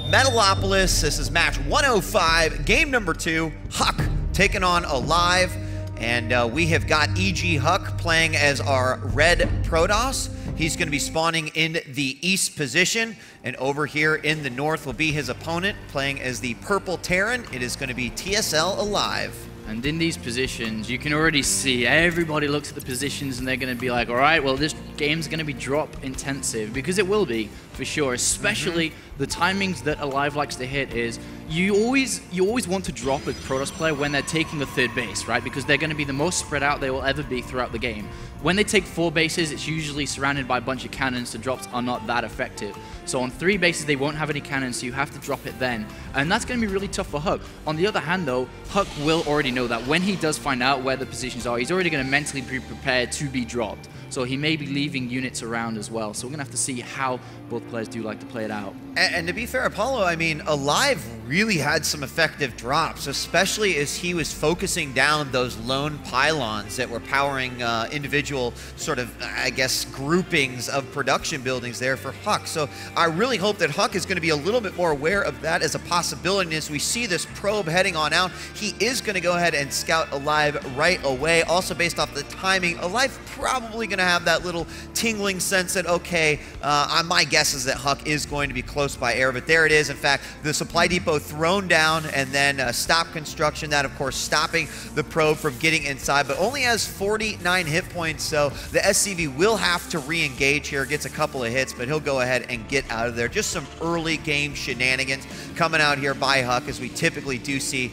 Metalopolis. This is match 105, game number 2. HuK taking on Alive. And we have got HuK playing as our red Protoss. He's going to be spawning in the east position. And over here in the north will be his opponent, playing as the purple Terran. It is going to be TSL Alive. And in these positions, you can already see everybody looks at the positions and they're going to be like, all right, well, this game's going to be drop intensive, because it will be for sure, especially the timings that Alive likes to hit is you always want to drop a Protoss player when they're taking a third base, right? Because they're going to be the most spread out they will ever be throughout the game. When they take 4 bases, it's usually surrounded by a bunch of cannons, so drops are not that effective. So on 3 bases, they won't have any cannons, so you have to drop it then. And that's going to be really tough for HuK. On the other hand, though, HuK will already know that when he does find out where the positions are, he's already going to mentally be prepared to be dropped. So he may be leaving units around as well. So we're going to have to see how both players do like to play it out. And to be fair, Apollo, I mean, Alive really had some effective drops, especially as he was focusing down those lone pylons that were powering individual sort of, I guess, groupings of production buildings there for HuK. So I really hope that HuK is going to be a little bit more aware of that as a possibility. And as we see this probe heading on out, he is going to go ahead and scout Alive right away. Also, based off the timing, Alive probably going to have that little tingling sense that, okay, my guess is that HuK is going to be close by air, but there it is. In fact, the supply depot thrown down and then stop construction. That, of course, stopping the probe from getting inside, but only has 49 hit points, so the SCV will have to re-engage here. Gets a couple of hits, but he'll go ahead and get out of there. Just some early game shenanigans coming out here by HuK, as we typically do see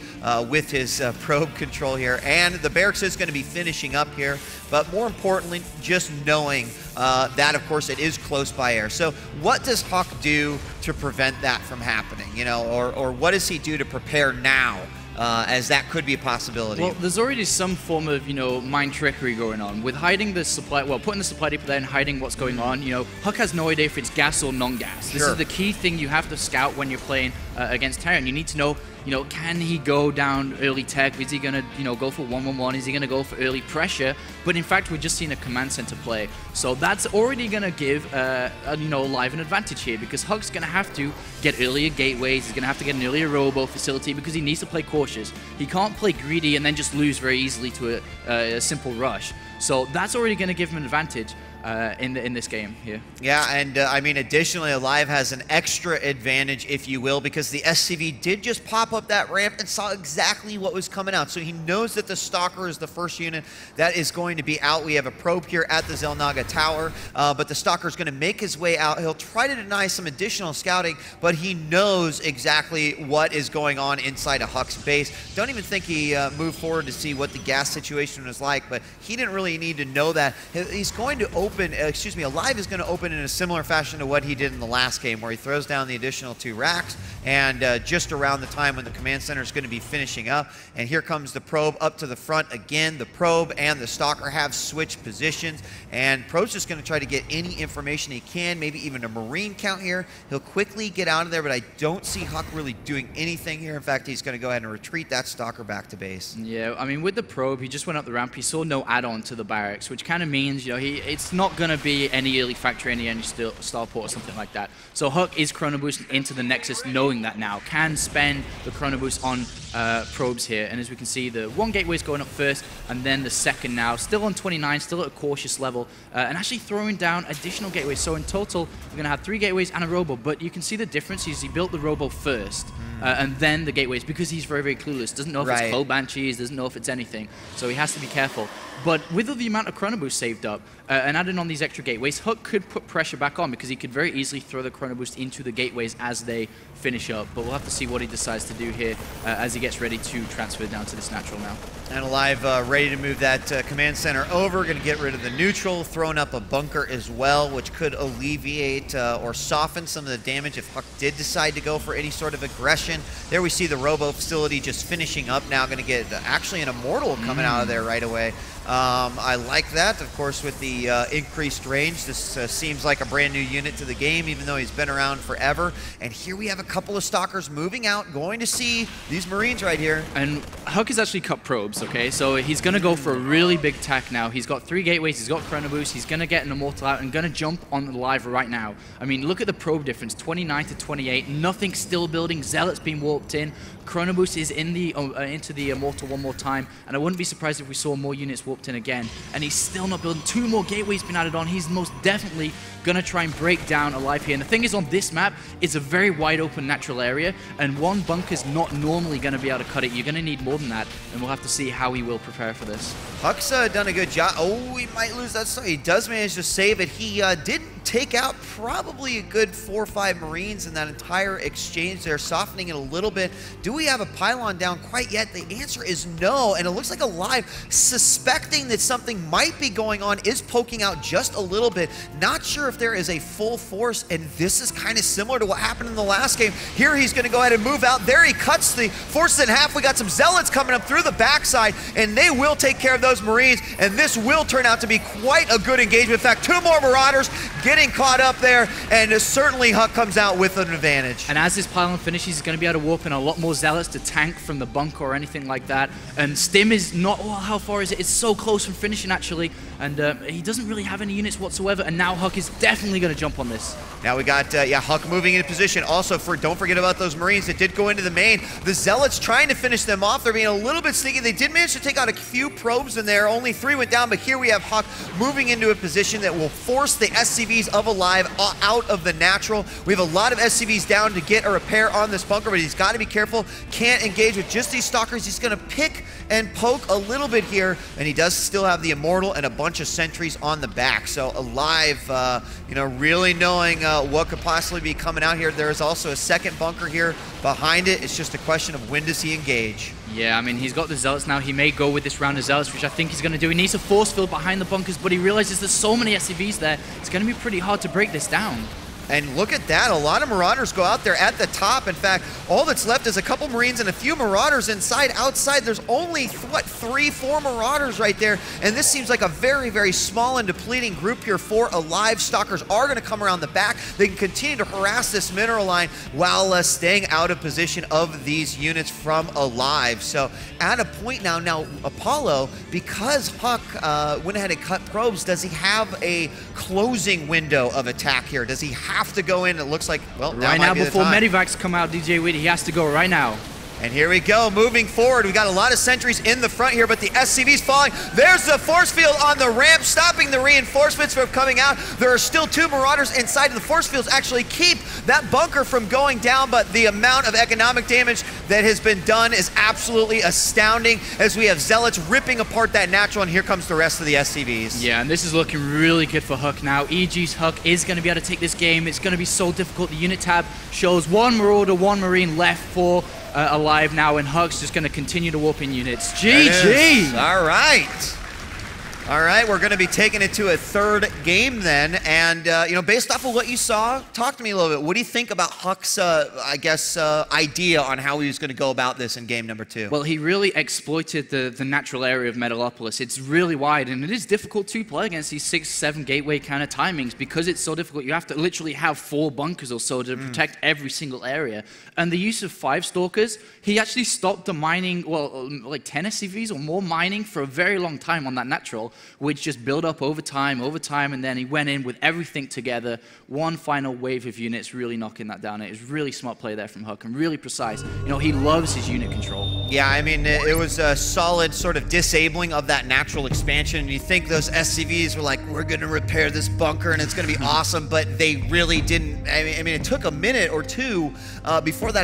with his probe control here. And the barracks is going to be finishing up here, but more importantly, just knowing that, of course, it is close by air. So what does HuK do to prevent that from happening, you know, or what does he do to prepare now, as that could be a possibility? Well, there's already some form of, you know, mind trickery going on with hiding the supply, well, putting the supply depot there and hiding what's going on. You know, HuK has no idea if it's gas or non-gas. This is the key thing you have to scout when you're playing against Terran. You need to know, you know, can he go down early tech? Is he going to, you know, go for 1-1-1? Is he going to go for early pressure? But in fact, we're just seeing a command center play. So that's already going to give, you know, Alive an advantage here, because HuK's going to have to get earlier gateways. He's going to have to get an earlier robo facility because he needs to play cautious. He can't play greedy and then just lose very easily to a simple rush. So that's already going to give him an advantage in this game here. Yeah, and I mean, additionally, Alive has an extra advantage, if you will, because the SCV did just pop up that ramp and saw exactly what was coming out. So he knows that the Stalker is the first unit that is going to be out. We have a probe here at the Xel'Naga Tower, but the Stalker is going to make his way out. He'll try to deny some additional scouting, but he knows exactly what is going on inside of HuK's base. Don't even think he moved forward to see what the gas situation was like, but he didn't really need to know that. He's going to open, Alive is going to open in a similar fashion to what he did in the last game, where he throws down the additional 2 racks, and just around the time when the command center is going to be finishing up. And here comes the probe up to the front again. The probe and the Stalker have switched positions, and probe's just going to try to get any information he can, maybe even a Marine count here. He'll quickly get out of there, but I don't see HuK really doing anything here. In fact, he's going to go ahead and retreat that Stalker back to base. Yeah, I mean, with the probe, he just went up the ramp. He saw no add-on to the barracks, which kind of means, you know, it's not going to be any early factory, any starport or something like that. So HuK is chrono boosting into the Nexus, knowing that now. Can spend the chrono boost on probes here. And as we can see, the 1 gateway is going up first, and then the second now. Still on 29, still at a cautious level, and actually throwing down additional gateways. So in total, we're going to have 3 gateways and a robo. But you can see the difference is he built the robo first, and then the gateways, because he's very, very clueless. Doesn't know if it's Cloud Banshees, doesn't know if it's anything. So he has to be careful. But with the amount of chrono boost saved up, and adding on these extra gateways, HuK could put pressure back on, because he could very easily throw the chrono boost into the gateways as they finish up. But we'll have to see what he decides to do here as he gets ready to transfer down to this natural now. And Alive ready to move that command center over. Going to get rid of the neutral, throwing up a bunker as well, which could alleviate or soften some of the damage if HuK did decide to go for any sort of aggression. There we see the robo facility just finishing up now. Going to get actually an immortal coming out of there right away. I like that, of course, with the increased range. This seems like a brand new unit to the game, even though he's been around forever. And here we have a couple of stalkers moving out, going to see these Marines right here. And HuK has actually cut probes, okay? So he's going to go for a really big attack now. He's got 3 gateways, he's got Chrono Boost, he's going to get an Immortal out and going to jump on the live right now. I mean, look at the probe difference, 29 to 28. Nothing still building, Zealot's being warped in. Chrono Boost is in the into the Immortal one more time, and I wouldn't be surprised if we saw more units warped in again. And he's still not building. 2 more gateways been added on. He's most definitely going to try and break down Alive here. And the thing is, on this map, it's a very wide open natural area, and 1 bunker's not normally going to be able to cut it. You're going to need more than that, and we'll have to see how he will prepare for this. HuK's done a good job. Oh, he might lose that. So he does manage to save it. He did take out probably a good 4 or 5 Marines in that entire exchange there, softening it a little bit. Do we have a pylon down quite yet? The answer is no, and it looks like Alive, suspecting that something might be going on, is poking out just a little bit. Not sure if there is a full force, and this is kind of similar to what happened in the last game. Here he's going to go ahead and move out. There he cuts the forces in half. We got some Zealots coming up through the backside, and they will take care of those Marines, and this will turn out to be quite a good engagement. In fact, 2 more Marauders getting caught up there, and certainly HuK comes out with an advantage. And as this pylon finishes, he's going to be able to warp in a lot more Zealots to tank from the bunker or anything like that. And Stim is not, oh, how far is it? It's so close from finishing, actually. And he doesn't really have any units whatsoever, and now HuK is definitely going to jump on this. Now we got, HuK moving into position. Also, don't forget about those Marines that did go into the main. The Zealots trying to finish them off. They're being a little bit sneaky. They did manage to take out a few probes in there. Only 3 went down, but here we have HuK moving into a position that will force the SCVs of Alive out of the natural. We have a lot of SCVs down to get a repair on this bunker, but he's got to be careful. Can't engage with just these stalkers. He's going to pick and poke a little bit here, and he does still have the Immortal and a bunch of sentries on the back. So Alive, really knowing what could possibly be coming out here. There is also a second bunker here behind it. It's just a question of when does he engage. Yeah, I mean, he's got the Zealots now. He may go with this round of Zealots, which I think he's going to do. He needs a force field behind the bunkers, but he realizes there's so many SCVs there, it's going to be pretty hard to break this down. And look at that, a lot of Marauders go out there at the top. In fact, all that's left is a couple Marines and a few Marauders inside. Outside, there's only, what, 3, 4 Marauders right there. And this seems like a very, very small and depleting group here for Alive. Stalkers are going to come around the back. They can continue to harass this mineral line while staying out of position of these units from Alive. So at a point now Apollo, because HuK went ahead and cut probes, does he have a closing window of attack here? Does he have to go in? It looks like, well, right now before Medivacs come out, DJ Witty, he has to go right now. And here we go, moving forward. We got a lot of sentries in the front here, but the SCV's falling. There's the force field on the ramp, stopping the reinforcements from coming out. There are still 2 Marauders inside. The force fields actually keep that bunker from going down, but the amount of economic damage that has been done is absolutely astounding as we have Zealots ripping apart that natural, and here comes the rest of the SCVs. Yeah, and this is looking really good for HuK now. EG's HuK is going to be able to take this game. It's going to be so difficult. The unit tab shows 1 Marauder, 1 Marine left for Alive now, and HuK's just going to continue to warp in units. GG! All right. All right, we're going to be taking it to a 3rd game then, and based off of what you saw, talk to me a little bit. What do you think about HuK's, idea on how he was going to go about this in game number 2? Well, he really exploited the natural area of Metalopolis. It's really wide, and it is difficult to play against these 6, 7 gateway kind of timings because it's so difficult. You have to literally have 4 bunkers or so to protect every single area. And the use of 5 stalkers, he actually stopped the mining, well, like 10 SCVs or more mining for a very long time on that natural, which just built up over time, and then he went in with everything together. 1 final wave of units, really knocking that down. It was really smart play there from HuK and really precise. He loves his unit control. Yeah, I mean, it was a solid sort of disabling of that natural expansion. And you think those SCVs were like, we're going to repair this bunker and it's going to be awesome, but they really didn't. I mean, it took a minute or 2 before that